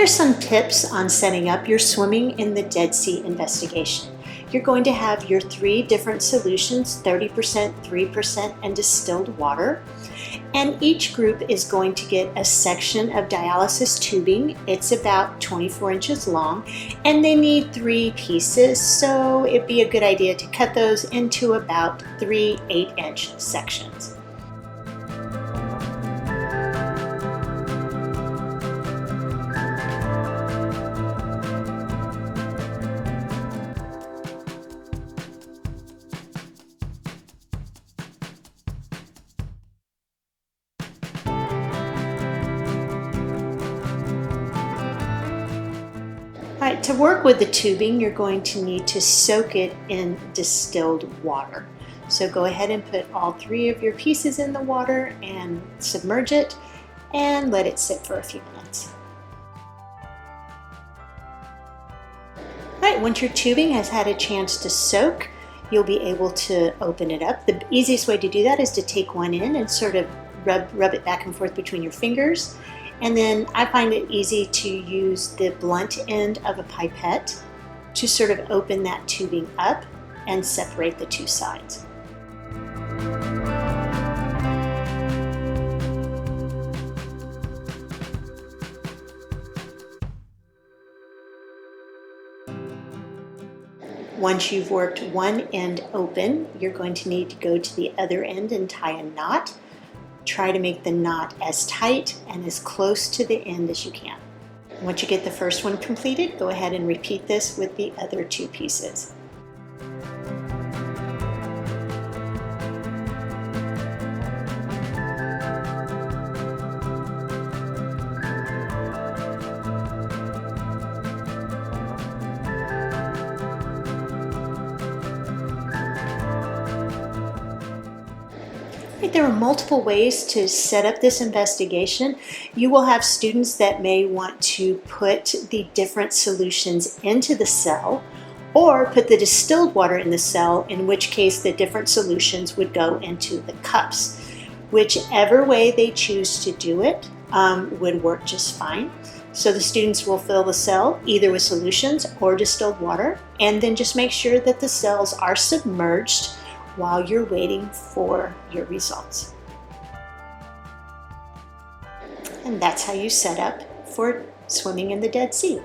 Here are some tips on setting up your swimming in the Dead Sea investigation. You're going to have your 3 different solutions, 30%, 3%, and distilled water. And each group is going to get a section of dialysis tubing. It's about 24 inches long, and they need 3 pieces, so it'd be a good idea to cut those into about 3 8-inch sections. All right, to work with the tubing, you're going to need to soak it in distilled water. So go ahead and put all 3 of your pieces in the water and submerge it and let it sit for a few minutes. All right, once your tubing has had a chance to soak, you'll be able to open it up. The easiest way to do that is to take one in and sort of rub it back and forth between your fingers. And then I find it easy to use the blunt end of a pipette to sort of open that tubing up and separate the 2 sides. Once you've worked one end open, you're going to need to go to the other end and tie a knot. Try to make the knot as tight and as close to the end as you can. Once you get the first one completed, go ahead and repeat this with the other 2 pieces. There are multiple ways to set up this investigation. You will have students that may want to put the different solutions into the cell or put the distilled water in the cell, in which case the different solutions would go into the cups. Whichever way they choose to do it would work just fine. So the students will fill the cell either with solutions or distilled water, and then just make sure that the cells are submerged while you're waiting for your results. And that's how you set up for swimming in the Dead Sea.